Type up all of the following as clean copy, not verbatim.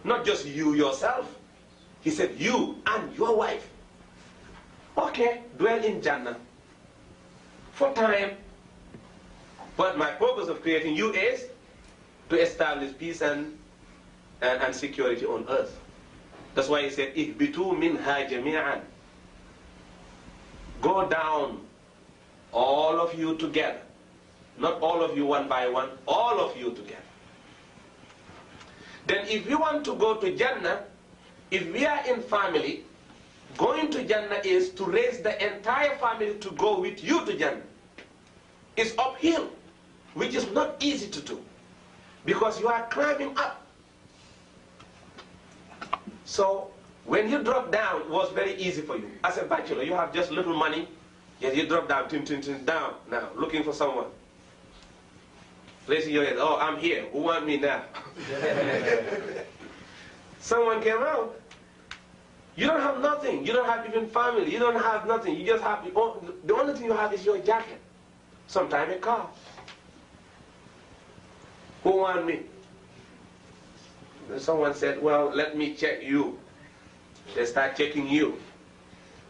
Not just you yourself. He said you and your wife. Okay, dwell in Jannah for time. But my purpose of creating you is to establish peace and security on earth. That's why he said, ihbitu minha jami'an. Go down, all of you together. Not all of you one by one, all of you together. Then if we want to go to Jannah, if we are in family, going to Jannah is to raise the entire family to go with you to Jannah. It's uphill, which is not easy to do, because you are climbing up. So when you drop down, it was very easy for you. As a bachelor, you have just little money, yet you drop down, down, now, looking for someone. Raising your head, oh, I'm here, who want me now? Someone came out. You don't have nothing. You don't have even family. You don't have nothing. You just have, the only thing you have is your jacket. Sometimes a car. Who want me? Someone said, well, let me check you. They start checking you.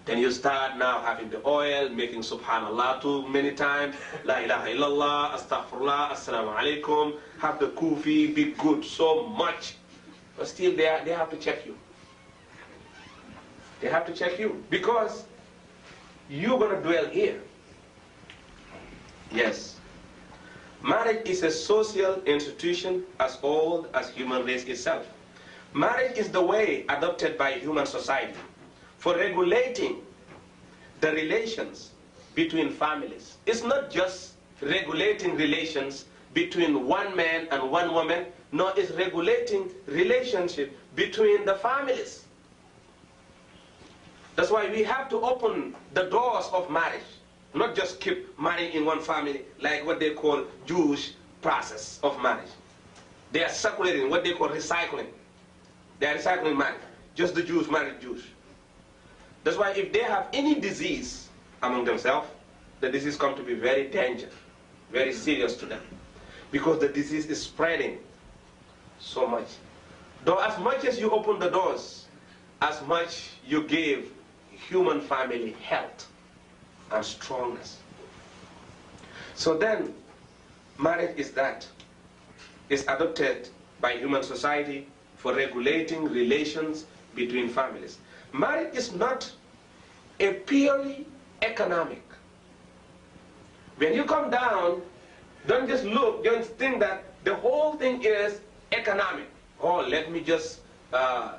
Then you start now having the oil, making subhanallah too many times, la ilaha illallah, astaghfirullah, assalamu alaikum, have the kufi, be good so much. But still they have to check you. They have to check you because you're going to dwell here. Yes. Marriage is a social institution as old as human race itself. Marriage is the way adopted by human society for regulating the relations between families. It's not just regulating relations between one man and one woman, no, it's regulating relationship between the families. That's why we have to open the doors of marriage, not just keep marrying in one family, like what they call Jewish process of marriage. They are circulating what they call recycling. They are recycling marriage. Just the Jews marry Jews. That's why if they have any disease among themselves, the disease comes to be very dangerous, very serious to them. Because the disease is spreading so much. Though as much as you open the doors, as much you give human family health and strongness. So then, marriage is that. It's adopted by human society for regulating relations between families. Marriage is not a purely economic. When you come down, don't just look, don't think that the whole thing is economic. Oh, let me just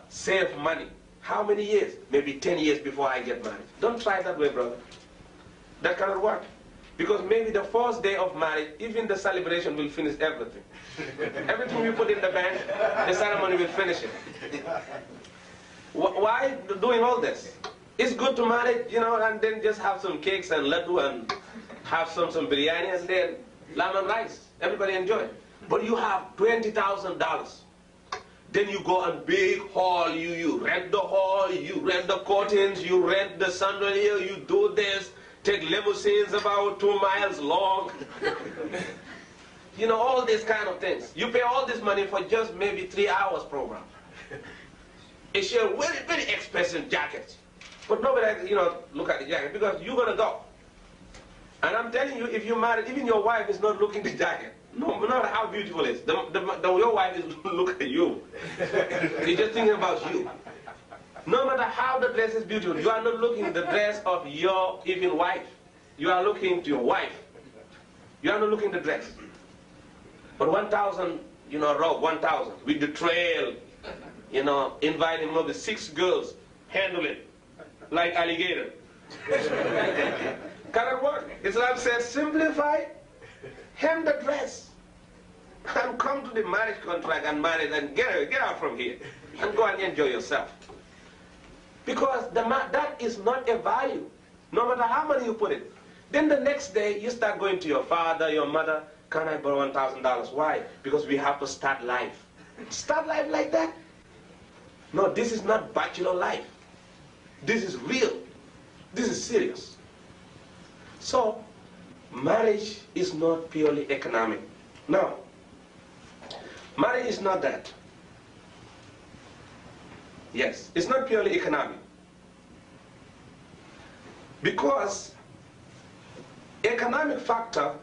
save money. How many years? Maybe 10 years before I get married. Don't try that way, brother. That cannot work. Because maybe the first day of marriage, even the celebration will finish everything. Everything we put in the bank, the ceremony will finish it. Why doing all this? It's good to marry, you know, and then just have some cakes and laddu and have some biryani and then lamb and rice. Everybody enjoy. But you have $20,000. Then you go and big hall, you rent the hall, you rent the curtains, you rent the chandelier, you do this, take limousines about 2 miles long. You know, all these kind of things. You pay all this money for just maybe 3 hours program. It's your very, very expensive jacket. But nobody, you know, look at the jacket because you're going to go. And I'm telling you, if you marry, even your wife is not looking at the jacket. No matter how beautiful it is. Your wife is looking at you. She's just thinking about you. No matter how the dress is beautiful, you are not looking at the dress of your even wife. You are looking to your wife. You are not looking at the dress. But 1,000, you know, robe, 1,000 with the trail, you know, inviting maybe 6 girls, handle it like alligator. Cannot work. Islam says simplify, hem the dress, and come to the marriage contract and marry and get out from here and go and enjoy yourself. Because that is not a value, no matter how money you put it. Then the next day you start going to your father, your mother, can I borrow $1,000? Why? Because we have to start life. Start life like that? No, this is not bachelor life. This is real. This is serious. So, marriage is not purely economic. No. Marriage is not that. Yes, it's not purely economic. Because economic factor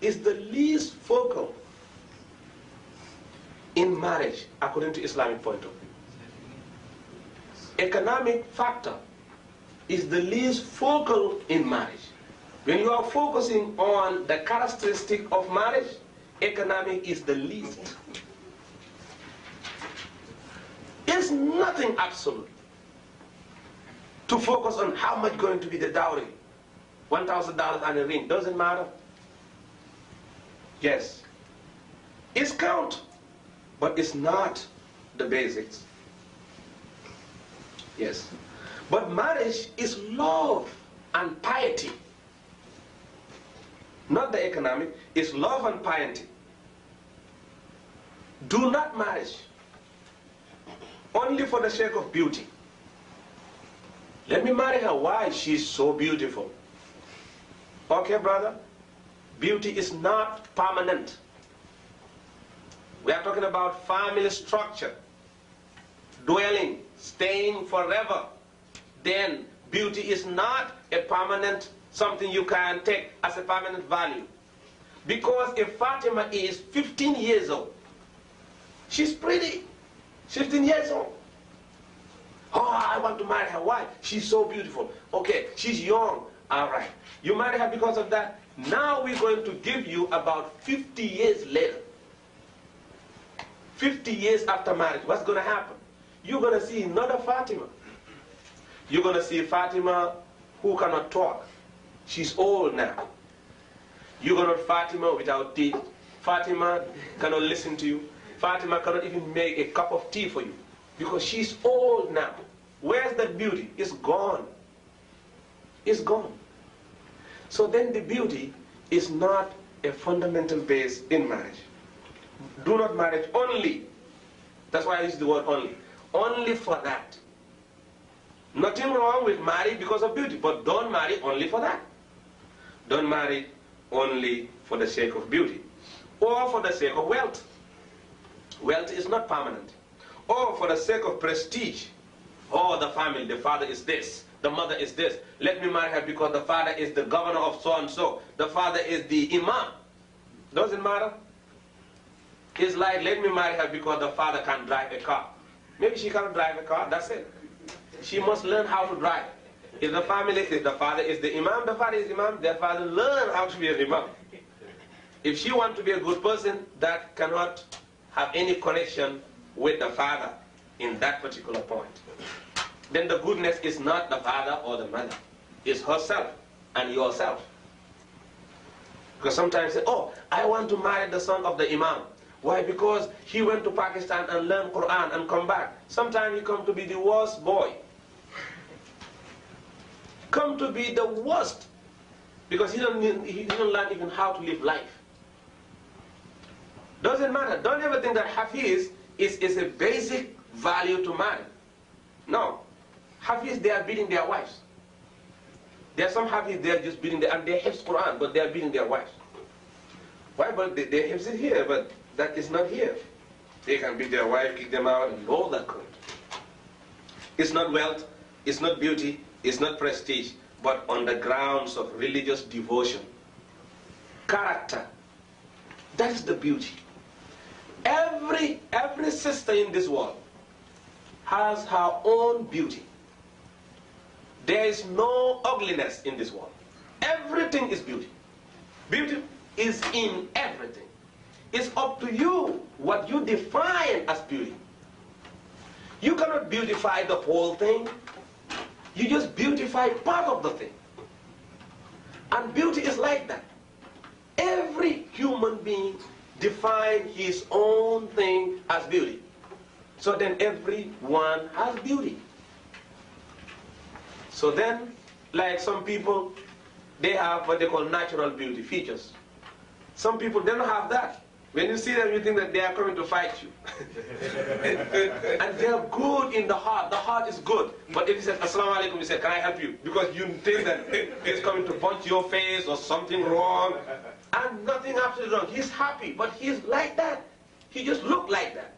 is the least focal in marriage according to Islamic point of view. Economic factor is the least focal in marriage. When you are focusing on the characteristic of marriage, economic is the least. It's nothing absolute to focus on how much going to be the dowry. $1,000 and a ring, doesn't matter. Yes, it's count, but it's not the basics. Yes, but marriage is love and piety. Not the economic, it's love and piety. Do not marry only for the sake of beauty. Let me marry her. Why? She's so beautiful. Okay, brother? Beauty is not permanent. We are talking about family structure, dwelling, staying forever. Then beauty is not a permanent something you can take as a permanent value. Because if Fatima is 15 years old, she's pretty. 15 years old. Oh, I want to marry her. Why? She's so beautiful. Okay, she's young. All right. You marry her because of that. Now we're going to give you about 50 years later. 50 years after marriage, what's going to happen? You're going to see another Fatima. You're going to see Fatima who cannot talk. She's old now. You're going to Fatima without teeth. Fatima cannot listen to you. Fatima cannot even make a cup of tea for you because she's old now. Where's that beauty? It's gone. It's gone. So then the beauty is not a fundamental base in marriage. Do not marry only. That's why I use the word only. Only for that. Nothing wrong with marry because of beauty, but don't marry only for that. Don't marry only for the sake of beauty or for the sake of wealth. Wealth is not permanent. Or for the sake of prestige. Oh, the family, the father is this, the mother is this. Let me marry her because the father is the governor of so-and-so. The father is the imam. Doesn't matter. It's like, let me marry her because the father can drive a car. Maybe she can't drive a car, that's it. She must learn how to drive. If the family, if the father is the imam, the father is imam, their father learn how to be an imam. If she wants to be a good person, that cannot have any connection with the father in that particular point. Then the goodness is not the father or the mother. It's herself and yourself. Because sometimes say, oh, I want to marry the son of the imam. Why? Because he went to Pakistan and learned Quran and come back. Sometimes he come to be the worst boy. Come to be the worst. Because he don't learn even how to live life. Doesn't matter. Don't ever think that Hafiz is a basic value to marry. No. Hafiz, they are beating their wives. There are some Hafiz, they are just beating their, and they have Quran, but they are beating their wives. Why? But they have it here, but that is not here. They can beat their wife, kick them out, and all that good. It's not wealth, it's not beauty, it's not prestige, but on the grounds of religious devotion. Character. That is the beauty. Every sister in this world has her own beauty. There is no ugliness in this world. Everything is beauty. Beauty is in everything. It's up to you what you define as beauty. You cannot beautify the whole thing. You just beautify part of the thing. And beauty is like that. Every human being defines his own thing as beauty. So then everyone has beauty. So then, like some people, they have what they call natural beauty features. Some people, they don't have that. When you see them, you think that they are coming to fight you. And they are good in the heart. The heart is good. But if you say, Assalamu alaikum, you say, can I help you? Because you think that he's coming to punch your face or something wrong. And nothing absolutely wrong. He's happy, but he's like that. He just looked like that.